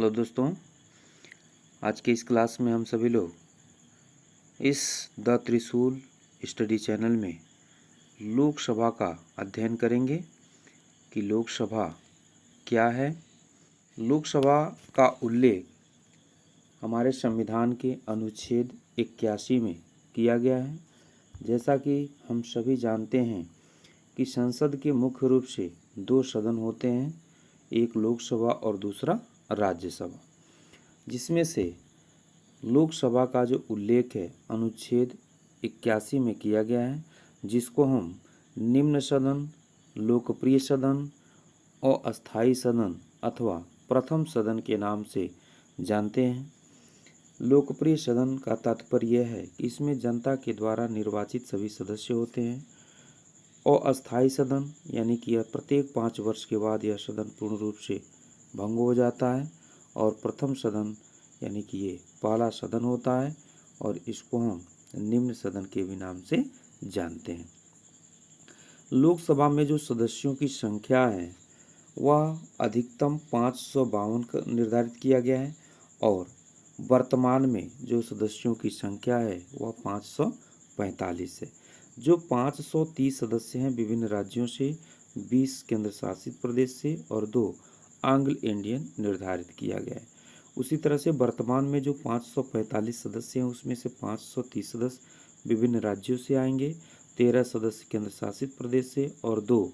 Hello दोस्तों, आज के इस क्लास में हम सभी लोग इस द त्रिशूल स्टडी चैनल में लोकसभा का अध्ययन करेंगे कि लोकसभा क्या है। लोकसभा का उल्लेख हमारे संविधान के अनुच्छेद 81 में किया गया है। जैसा कि हम सभी जानते हैं कि संसद के मुख्य रूप से दो सदन होते हैं, एक लोकसभा और दूसरा राज्यसभा, जिसमें से लोकसभा का जो उल्लेख है अनुच्छेद 81 में किया गया है, जिसको हम निम्न सदन, लोकप्रिय सदन और अस्थायी सदन अथवा प्रथम सदन के नाम से जानते हैं। लोकप्रिय सदन का तात्पर्य यह है कि इसमें जनता के द्वारा निर्वाचित सभी सदस्य होते हैं। और अस्थायी सदन यानी कि प्रत्येक 5 वर्ष के बाद यह सदन पूर्ण रूप से भंग हो जाता है। और प्रथम सदन यानी कि ये पहला सदन होता है और इसको हम निम्न सदन के भी नाम से जानते हैं। लोकसभा में जो सदस्यों की संख्या है वह अधिकतम 552 निर्धारित किया गया है और वर्तमान में जो सदस्यों की संख्या है वह 545 है। जो 530 सदस्य हैं विभिन्न राज्यों से, 20 केंद्र शासित प्रदेश से और 2 एंग्लो इंडियन निर्धारित किया गया है। उसी तरह से वर्तमान में जो 545 सदस्य हैं उसमें से 530 सदस्य विभिन्न राज्यों से आएंगे, 13 सदस्य केंद्र शासित प्रदेश से और 2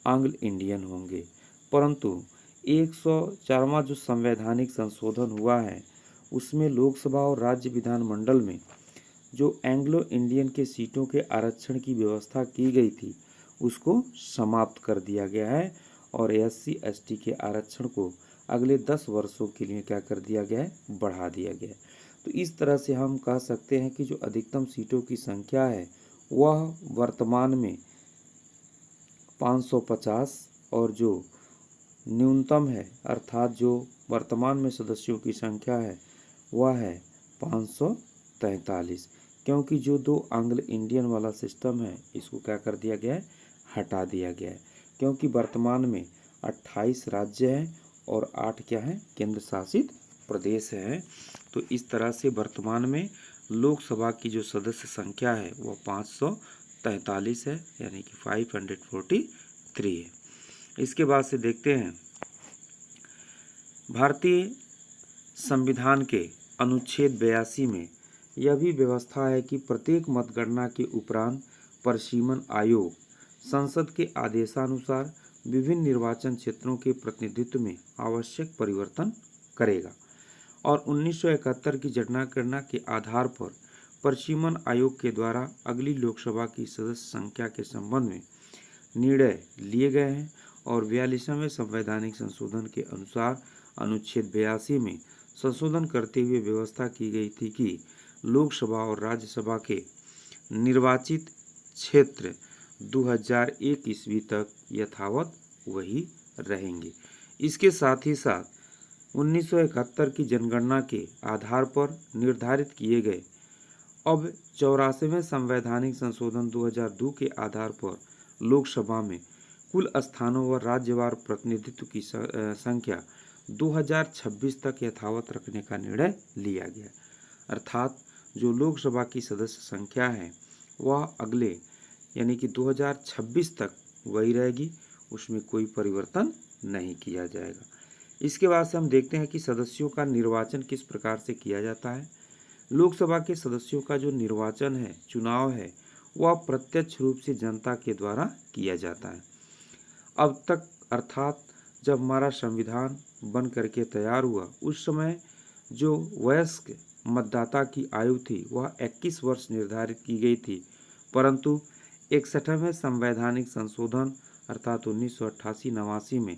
एंग्लो इंडियन होंगे। परंतु 104वां जो संवैधानिक संशोधन हुआ है उसमें लोकसभा और राज्य विधानमंडल में जो एंग्लो इंडियन के सीटों के आरक्षण की व्यवस्था की गई थी उसको समाप्त कर दिया गया है और SC ST के आरक्षण को अगले 10 वर्षों के लिए क्या कर दिया गया है, बढ़ा दिया गया है। तो इस तरह से हम कह सकते हैं कि जो अधिकतम सीटों की संख्या है वह वर्तमान में 550 और जो न्यूनतम है अर्थात जो वर्तमान में सदस्यों की संख्या है वह है 543, क्योंकि जो 2 एंग्लो इंडियन वाला सिस्टम है इसको क्या कर दिया गया है, हटा दिया गया है। क्योंकि वर्तमान में 28 राज्य हैं और 8 क्या है, केंद्र शासित प्रदेश है। तो इस तरह से वर्तमान में लोकसभा की जो सदस्य संख्या है वह 543 है यानी कि 543 है। इसके बाद से देखते हैं भारतीय संविधान के अनुच्छेद 82 में यह भी व्यवस्था है कि प्रत्येक मतगणना के उपरांत परिसीमन आयोग संसद के आदेशानुसार विभिन्न निर्वाचन क्षेत्रों के प्रतिनिधित्व में आवश्यक परिवर्तन करेगा और 1971 की जनगणना के आधार पर परिसीमन आयोग के द्वारा अगली लोकसभा की सदस्य संख्या के संबंध में निर्णय लिए गए हैं। और 42वें संवैधानिक संशोधन के अनुसार अनुच्छेद 82 में संशोधन करते हुए व्यवस्था की गई थी कि लोकसभा और राज्यसभा के निर्वाचित क्षेत्र 2001 ईस्वी तक यथावत वही रहेंगे। इसके साथ ही साथ 1971 की जनगणना के आधार पर निर्धारित किए गए अब 84वें संवैधानिक संशोधन 2002 के आधार पर लोकसभा में कुल स्थानों व राज्यवार प्रतिनिधित्व की संख्या 2026 तक यथावत रखने का निर्णय लिया गया। अर्थात जो लोकसभा की सदस्य संख्या है वह अगले यानी कि 2026 तक वही रहेगी, उसमें कोई परिवर्तन नहीं किया जाएगा। इसके बाद से हम देखते हैं कि सदस्यों का निर्वाचन किस प्रकार से किया जाता है। लोकसभा के सदस्यों का जो निर्वाचन है, चुनाव है, वह प्रत्यक्ष रूप से जनता के द्वारा किया जाता है। अब तक अर्थात जब हमारा संविधान बन करके तैयार हुआ उस समय जो वयस्क मतदाता की आयु थी वह 21 वर्ष निर्धारित की गई थी, परंतु 61वें संवैधानिक संशोधन अर्थात 1988-89 में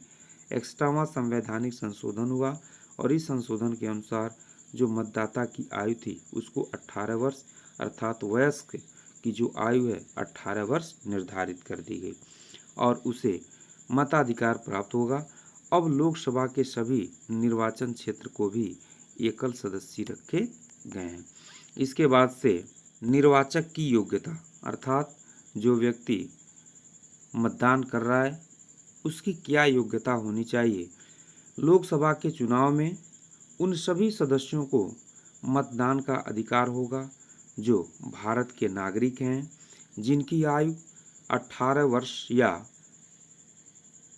61वां संवैधानिक संशोधन हुआ और इस संशोधन के अनुसार जो मतदाता की आयु थी उसको 18 वर्ष अर्थात वयस्क की जो आयु है 18 वर्ष निर्धारित कर दी गई और उसे मताधिकार प्राप्त होगा। अब लोकसभा के सभी निर्वाचन क्षेत्र को भी एकल सदस्य रखे गए हैं। इसके बाद से निर्वाचक की योग्यता अर्थात जो व्यक्ति मतदान कर रहा है उसकी क्या योग्यता होनी चाहिए, लोकसभा के चुनाव में उन सभी सदस्यों को मतदान का अधिकार होगा जो भारत के नागरिक हैं, जिनकी आयु 18 वर्ष या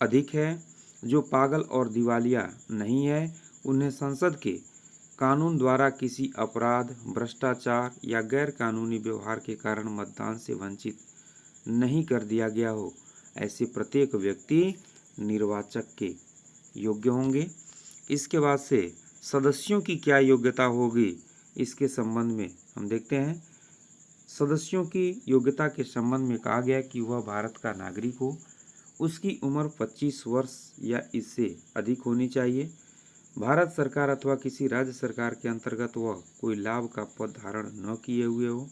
अधिक है, जो पागल और दिवालिया नहीं है, उन्हें संसद के कानून द्वारा किसी अपराध, भ्रष्टाचार या गैर कानूनी व्यवहार के कारण मतदान से वंचित नहीं कर दिया गया हो, ऐसे प्रत्येक व्यक्ति निर्वाचक के योग्य होंगे। इसके बाद से सदस्यों की क्या योग्यता होगी, इसके संबंध में हम देखते हैं। सदस्यों की योग्यता के संबंध में कहा गया कि वह भारत का नागरिक हो, उसकी उम्र 25 वर्ष या इससे अधिक होनी चाहिए, भारत सरकार अथवा किसी राज्य सरकार के अंतर्गत वह कोई लाभ का पद धारण न किए हुए हो,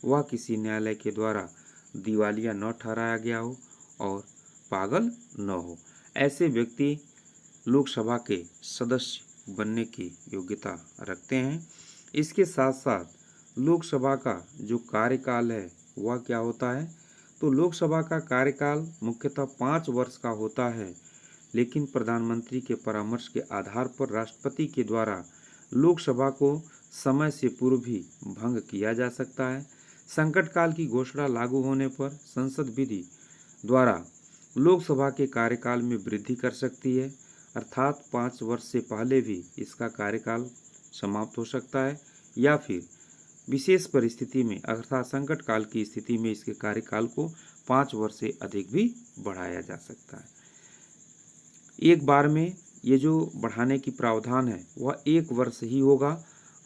वह किसी न्यायालय के द्वारा दिवालिया न ठहराया गया हो और पागल न हो। ऐसे व्यक्ति लोकसभा के सदस्य बनने की योग्यता रखते हैं। इसके साथ साथ लोकसभा का जो कार्यकाल है वह क्या होता है, तो लोकसभा का कार्यकाल मुख्यतः 5 वर्ष का होता है, लेकिन प्रधानमंत्री के परामर्श के आधार पर राष्ट्रपति के द्वारा लोकसभा को समय से पूर्व भी भंग किया जा सकता है। संकट काल की घोषणा लागू होने पर संसद विधि द्वारा लोकसभा के कार्यकाल में वृद्धि कर सकती है, अर्थात 5 वर्ष से पहले भी इसका कार्यकाल समाप्त हो सकता है, या फिर विशेष परिस्थिति में अर्थात संकट काल की स्थिति में इसके कार्यकाल को 5 वर्ष से अधिक भी बढ़ाया जा सकता है। एक बार में ये जो बढ़ाने की प्रावधान है वह 1 वर्ष ही होगा,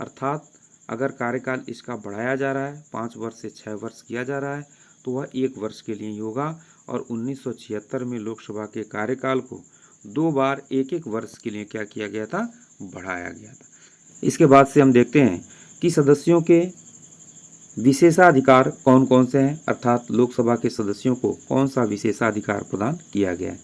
अर्थात अगर कार्यकाल इसका बढ़ाया जा रहा है, 5 वर्ष से 6 वर्ष किया जा रहा है, तो वह 1 वर्ष के लिए ही होगा। और 1976 में लोकसभा के कार्यकाल को 2 बार 1-1 वर्ष के लिए क्या किया गया था, बढ़ाया गया था। इसके बाद से हम देखते हैं कि सदस्यों के विशेषाधिकार कौन कौन से हैं, अर्थात लोकसभा के सदस्यों को कौन सा विशेषाधिकार प्रदान किया गया है।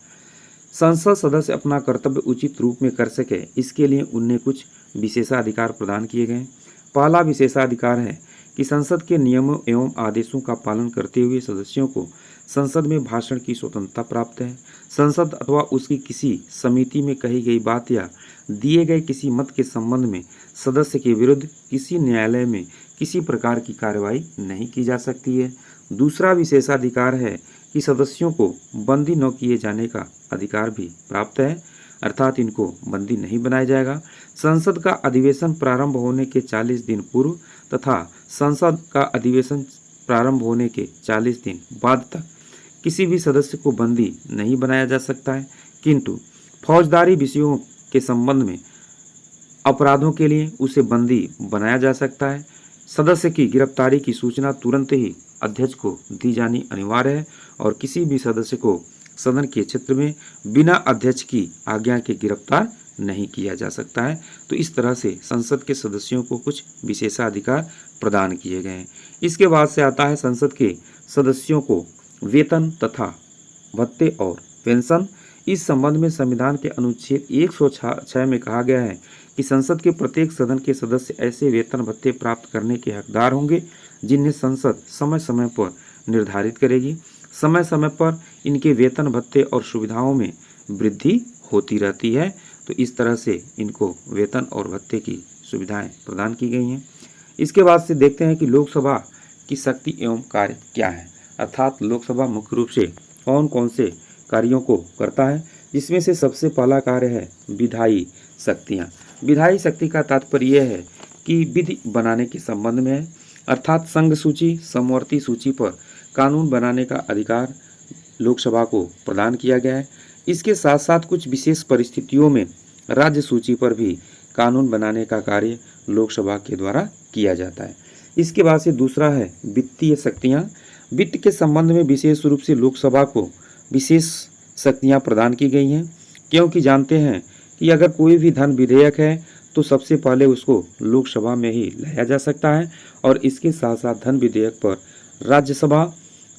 संसद सदस्य अपना कर्तव्य उचित रूप में कर सके, इसके लिए उन्हें कुछ विशेषाधिकार प्रदान किए गए। पहला विशेषाधिकार है कि संसद के नियमों एवं आदेशों का पालन करते हुए सदस्यों को संसद में भाषण की स्वतंत्रता प्राप्त है। संसद अथवा उसकी किसी समिति में कही गई बात या दिए गए किसी मत के संबंध में सदस्य के विरुद्ध किसी न्यायालय में किसी प्रकार की कार्रवाई नहीं की जा सकती है। दूसरा विशेषाधिकार है कि सदस्यों को बंदी न किए जाने का अधिकार भी प्राप्त है, अर्थात इनको बंदी नहीं बनाया जाएगा। संसद का अधिवेशन प्रारंभ होने के 40 दिन पूर्व तथा संसद का अधिवेशन प्रारंभ होने के 40 दिन बाद तक किसी भी सदस्य को बंदी नहीं बनाया जा सकता है, किंतु फौजदारी विषयों के संबंध में अपराधों के लिए उसे बंदी बनाया जा सकता है। सदस्य की गिरफ्तारी की सूचना तुरंत ही अध्यक्ष को दी जानी अनिवार्य है और किसी भी सदस्य को सदन के क्षेत्र में बिना अध्यक्ष की आज्ञा के गिरफ्तार नहीं किया जा सकता है। तो इस तरह से संसद के सदस्यों को कुछ विशेषाधिकार प्रदान किए गए हैं। इसके बाद से आता है संसद के सदस्यों को वेतन तथा भत्ते और पेंशन। इस संबंध में संविधान के अनुच्छेद 106 में कहा गया है कि संसद के प्रत्येक सदन के सदस्य ऐसे वेतन भत्ते प्राप्त करने के हकदार होंगे जिन्हें संसद समय समय पर निर्धारित करेगी। समय समय पर इनके वेतन भत्ते और सुविधाओं में वृद्धि होती रहती है। तो इस तरह से इनको वेतन और भत्ते की सुविधाएं प्रदान की गई हैं। इसके बाद से देखते हैं कि लोकसभा की शक्ति एवं कार्य क्या है, अर्थात लोकसभा मुख्य रूप से कौन कौन से कार्यों को करता है, जिसमें से सबसे पहला कार्य है विधायी शक्तियाँ। विधायी शक्ति का तात्पर्य यह है कि विधि बनाने के संबंध में है, अर्थात संघ सूची समवर्ती सूची पर कानून बनाने का अधिकार लोकसभा को प्रदान किया गया है। इसके साथ साथ कुछ विशेष परिस्थितियों में राज्य सूची पर भी कानून बनाने का कार्य लोकसभा के द्वारा किया जाता है। इसके बाद से दूसरा है वित्तीय शक्तियाँ। वित्त के संबंध में विशेष रूप से लोकसभा को विशेष शक्तियाँ प्रदान की गई हैं, क्योंकि जानते हैं कि अगर कोई भी धन विधेयक है तो सबसे पहले उसको लोकसभा में ही लाया जा सकता है और इसके साथ साथ धन विधेयक पर राज्यसभा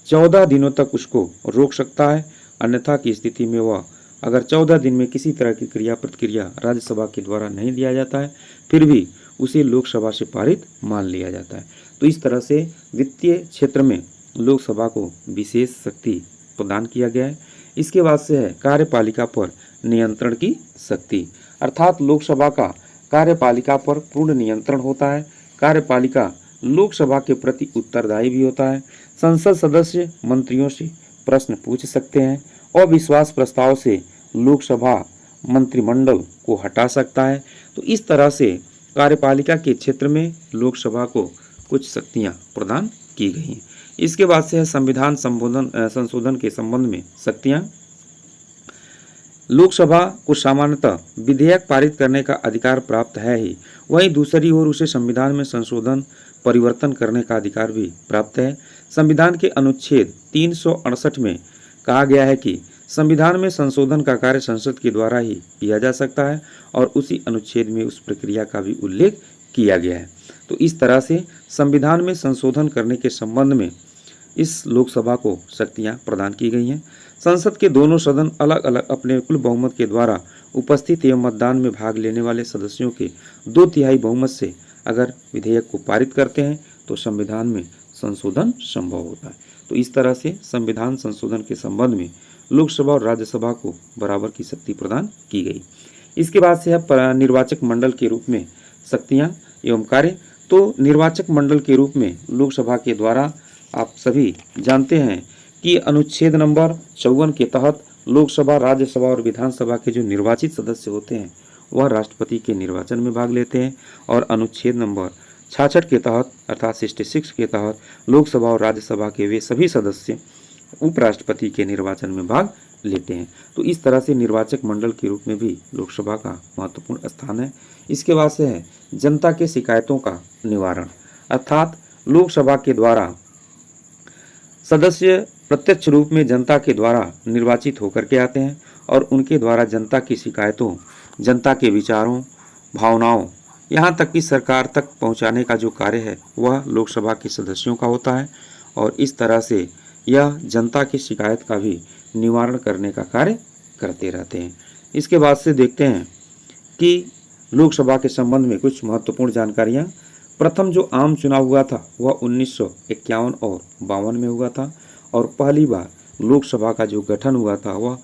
14 दिनों तक उसको रोक सकता है। अन्यथा की स्थिति में वह अगर 14 दिन में किसी तरह की क्रिया प्रतिक्रिया राज्यसभा के द्वारा नहीं दिया जाता है फिर भी उसे लोकसभा से पारित मान लिया जाता है। तो इस तरह से वित्तीय क्षेत्र में लोकसभा को विशेष शक्ति प्रदान किया गया है। इसके बाद से है कार्यपालिका पर नियंत्रण की शक्ति। अर्थात लोकसभा का कार्यपालिका पर पूर्ण नियंत्रण होता है। कार्यपालिका लोकसभा के प्रति उत्तरदायी भी होता है। संसद सदस्य मंत्रियों से प्रश्न पूछ सकते हैं। अविश्वास प्रस्ताव से लोकसभा मंत्रिमंडल को हटा सकता है। तो इस तरह से कार्यपालिका के क्षेत्र में लोकसभा को कुछ शक्तियां प्रदान की गई हैं। इसके बाद से है संविधान संशोधन के संबंध में शक्तियां। लोकसभा को सामान्यतः विधेयक पारित करने का अधिकार प्राप्त है ही, वहीं दूसरी ओर उसे संविधान में संशोधन परिवर्तन करने का अधिकार भी प्राप्त है। संविधान के अनुच्छेद 368 में कहा गया है कि संविधान में संशोधन का कार्य संसद के द्वारा ही किया जा सकता है और उसी अनुच्छेद में उस प्रक्रिया का भी उल्लेख किया गया है। तो इस तरह से संविधान में संशोधन करने के संबंध में इस लोकसभा को शक्तियां प्रदान की गई हैं। संसद के दोनों सदन अलग अलग अपने कुल बहुमत के द्वारा उपस्थित एवं मतदान में भाग लेने वाले सदस्यों के 2/3 बहुमत से अगर विधेयक को पारित करते हैं तो संविधान में संशोधन संभव होता है। तो इस तरह से संविधान संशोधन के संबंध में लोकसभा और राज्यसभा को बराबर की शक्ति प्रदान की गई। इसके बाद से है निर्वाचक मंडल के रूप में शक्तियां एवं कार्य। तो निर्वाचक मंडल के रूप में लोकसभा के द्वारा आप सभी जानते हैं कि अनुच्छेद नंबर 54 के तहत लोकसभा, राज्यसभा और विधानसभा के जो निर्वाचित सदस्य होते हैं वह राष्ट्रपति के निर्वाचन में भाग लेते हैं और अनुच्छेद नंबर 66 के तहत अर्थात 66 के तहत लोकसभा और राज्यसभा के वे सभी सदस्य उपराष्ट्रपति के निर्वाचन में भाग लेते हैं। तो इस तरह से निर्वाचक मंडल के रूप में भी लोकसभा का महत्वपूर्ण स्थान है। इसके बाद से है जनता के शिकायतों का निवारण, अर्थात लोकसभा के द्वारा सदस्य प्रत्यक्ष रूप में जनता के द्वारा निर्वाचित होकर के आते हैं और उनके द्वारा जनता की शिकायतों, जनता के विचारों, भावनाओं, यहाँ तक कि सरकार तक पहुँचाने का जो कार्य है वह लोकसभा के सदस्यों का होता है और इस तरह से यह जनता की शिकायत का भी निवारण करने का कार्य करते रहते हैं। इसके बाद से देखते हैं कि लोकसभा के संबंध में कुछ महत्वपूर्ण जानकारियाँ। प्रथम जो आम चुनाव हुआ था वह 1951 और 52 में हुआ था और पहली बार लोकसभा का जो गठन हुआ था वह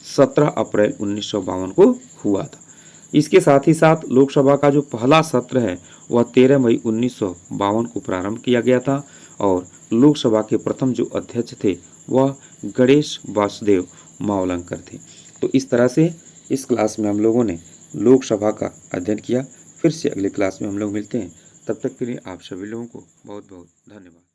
17 अप्रैल 1952 को हुआ था। इसके साथ ही साथ लोकसभा का जो पहला सत्र है वह 13 मई 1952 को प्रारंभ किया गया था और लोकसभा के प्रथम जो अध्यक्ष थे वह गणेश वासुदेव मावलंकर थे। तो इस तरह से इस क्लास में हम लोगों ने लोकसभा का अध्ययन किया। फिर से अगले क्लास में हम लोग मिलते हैं। तब तक के लिए आप सभी लोगों को बहुत बहुत धन्यवाद।